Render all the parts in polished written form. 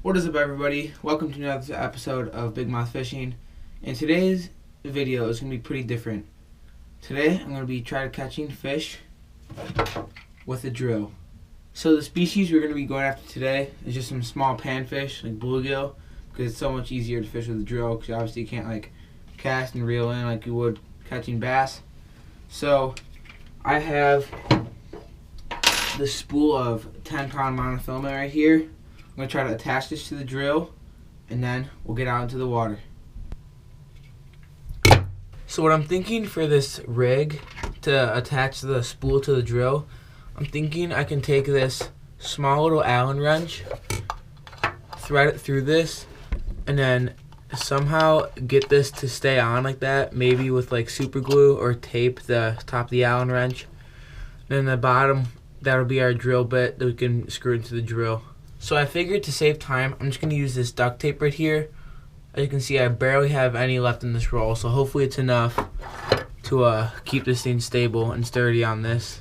What is up, everybody? Welcome to another episode of Big Mouth Fishing. And today's video is going to be pretty different. Today I'm going to be catching fish with a drill. So the species we're going to be going after today is just some small panfish like bluegill, because it's so much easier to fish with a drill, because obviously you can't like cast and reel in like you would catching bass. So I have this spool of 10-pound monofilament right here. I'm going to try to attach this to the drill, and then we'll get out into the water. So what I'm thinking for this rig to attach the spool to the drill, I'm thinking I can take this small little Allen wrench, thread it through this, and then somehow get this to stay on like that, maybe with like super glue or tape the top of the Allen wrench. Then the bottom, that'll be our drill bit that we can screw into the drill. So I figured to save time, I'm just going to use this duct tape right here. As you can see, I barely have any left in this roll, so hopefully it's enough to keep this thing stable and sturdy on this.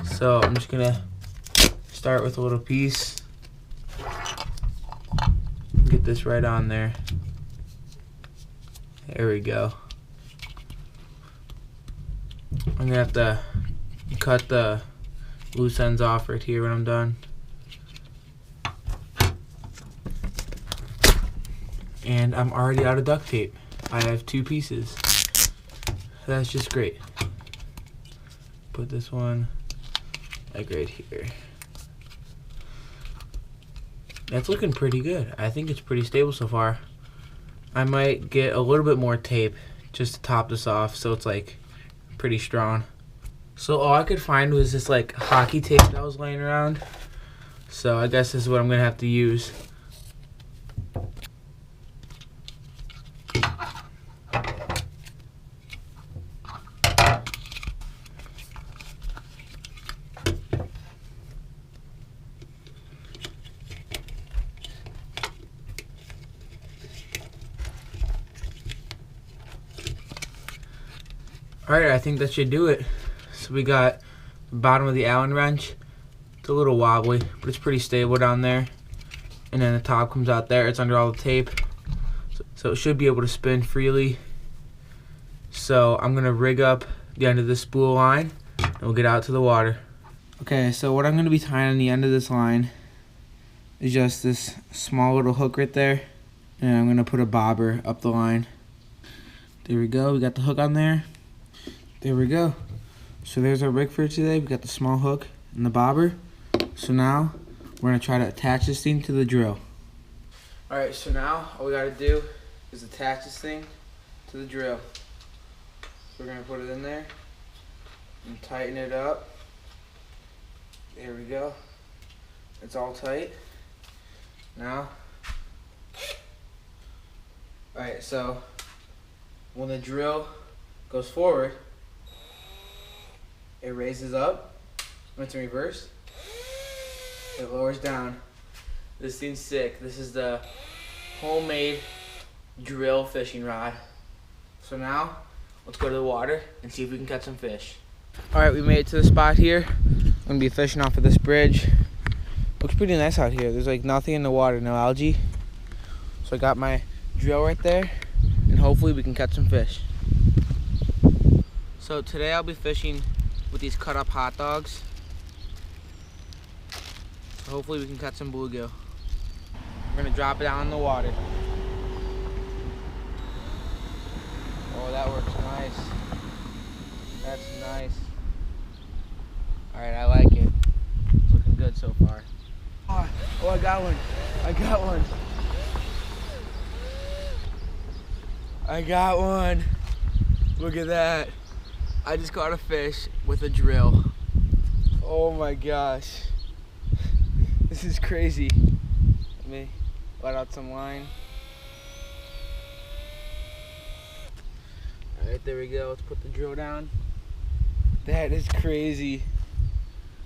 So I'm just going to start with a little piece. Get this right on there. There we go. I'm going to have to cut the loose ends off right here when I'm done. And I'm already out of duct tape. I have 2 pieces. That's just great. Put this one like right here. That's looking pretty good. I think it's pretty stable so far. I might get a little bit more tape just to top this off so it's like pretty strong. So all I could find was this like hockey tape that was laying around. So I guess this is what I'm gonna have to use. Alright, I think that should do it. So we got the bottom of the Allen wrench. It's a little wobbly, but it's pretty stable down there. And then the top comes out there. It's under all the tape. So it should be able to spin freely. So I'm going to rig up the end of the spool line, and we'll get out to the water. Okay, so what I'm going to be tying on the end of this line is just this small little hook right there. And I'm going to put a bobber up the line. There we go. We got the hook on there. There we go. So there's our rig for today. We got the small hook and the bobber. So now we're going to try to attach this thing to the drill. Alright, so now all we got to do is attach this thing to the drill. So we're going to put it in there and tighten it up. There we go. It's all tight. Now, alright, so when the drill goes forward, it raises up. When it's in reverse, it lowers down. This thing's sick. This is the homemade drill fishing rod. So now, let's go to the water and see if we can catch some fish. Alright, we made it to the spot here. I'm gonna be fishing off of this bridge. Looks pretty nice out here. There's like nothing in the water, no algae. So I got my drill right there, and hopefully we can catch some fish. So today I'll be fishing with these cut up hot dogs. So hopefully we can catch some bluegill. We're gonna drop it down in the water. Oh, that works nice. That's nice. Alright, I like it. It's looking good so far. Oh, I got one. I got one. I got one. Look at that. I just caught a fish with a drill. Oh my gosh. This is crazy. Let me let out some line. Alright, there we go. Let's put the drill down. That is crazy.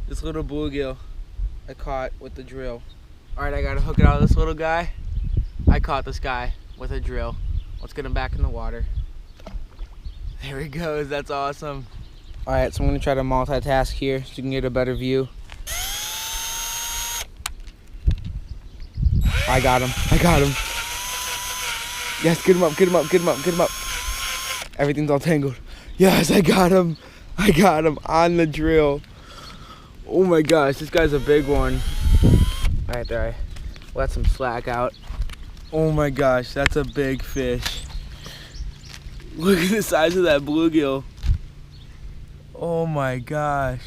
This little bluegill I caught with the drill. Alright, I gotta hook it out of this little guy. I caught this guy with a drill. Let's get him back in the water. There he goes, that's awesome. Alright, so I'm gonna try to multitask here so you can get a better view. I got him. I got him. Yes, get him up, get him up, get him up, get him up. Everything's all tangled. Yes, I got him. I got him on the drill. Oh my gosh, this guy's a big one. Right there, I let some slack out. Oh my gosh, that's a big fish. Look at the size of that bluegill. Oh my gosh.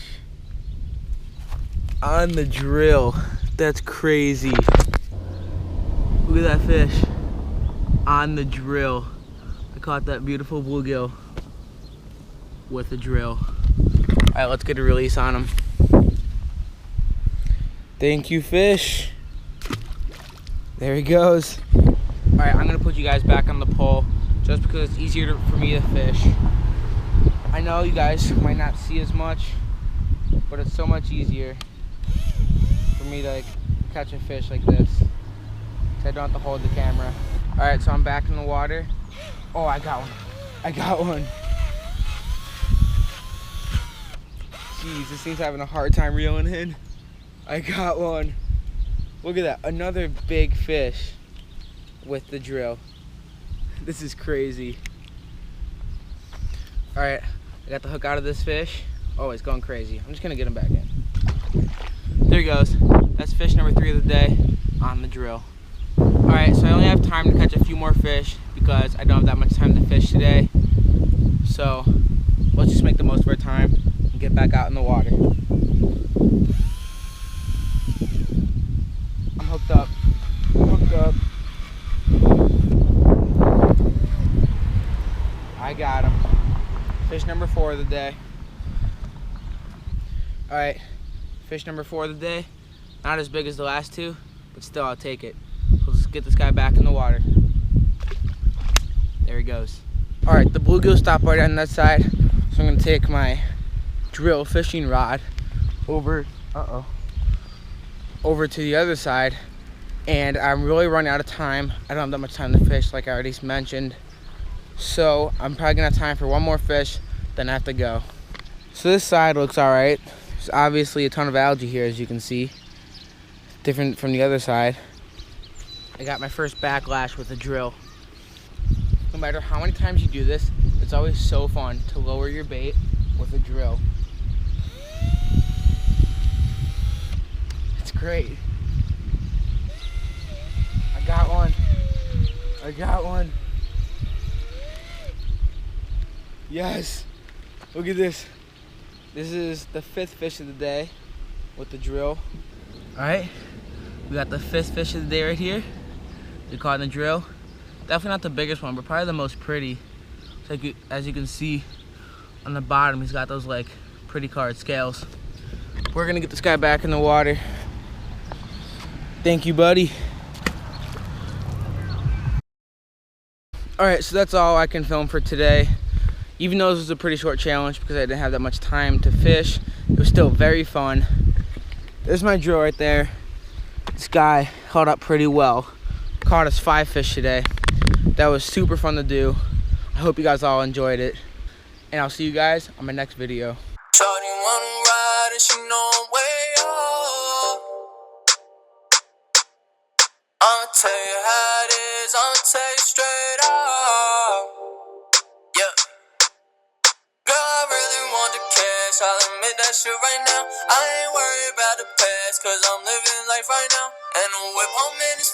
On the drill. That's crazy. Look at that fish. On the drill. I caught that beautiful bluegill with a drill. Alright, let's get a release on him. Thank you, fish. There he goes. Alright, I'm gonna put you guys back on the pole just because it's easier for me to fish. I know you guys might not see as much, but it's so much easier for me to catch a fish like this. So I don't have to hold the camera. Alright, so I'm back in the water. Oh, I got one. I got one. Jeez, this thing's having a hard time reeling in. I got one. Look at that, another big fish with the drill. This is crazy. All right, I got the hook out of this fish. Oh, it's going crazy. I'm just gonna get him back in. There he goes. That's fish number 3 of the day on the drill. All right, so I only have time to catch a few more fish because I don't have that much time to fish today. So let's just make the most of our time and get back out in the water. I'm hooked up. I'm hooked up. I got him. Fish number 4 of the day. All right, fish number 4 of the day. Not as big as the last 2, but still I'll take it. So let's get this guy back in the water. There he goes. All right, the bluegill stopped right on that side. So I'm gonna take my drill fishing rod over to the other side. And I'm really running out of time. I don't have that much time to fish like I already mentioned. So I'm probably gonna have time for one more fish, then I have to go. So this side looks all right. There's obviously a ton of algae here, as you can see. Different from the other side. I got my first backlash with a drill. No matter how many times you do this, it's always so fun to lower your bait with a drill. It's great. I got one. I got one. Yes. Look at this. This is the 5th fish of the day with the drill. All right. We got the 5th fish of the day right here. We caught in the drill. Definitely not the biggest one, but probably the most pretty. So as you can see on the bottom, he's got those like pretty colored scales. We're gonna get this guy back in the water. Thank you, buddy. All right, so that's all I can film for today. Even though this was a pretty short challenge because I didn't have that much time to fish, it was still very fun. There's my drill right there. This guy held up pretty well. Caught us 5 fish today. That was super fun to do. I hope you guys all enjoyed it. And I'll see you guys on my next video. Shorty wanna ride and she know I'm way up. I'ma tell you how it is, I'ma tell you straight up. Yeah. Girl, I really want the cash, I'll admit that shit right now. I ain't worried about the past, cause I'm living life right now. And the whip I'm in is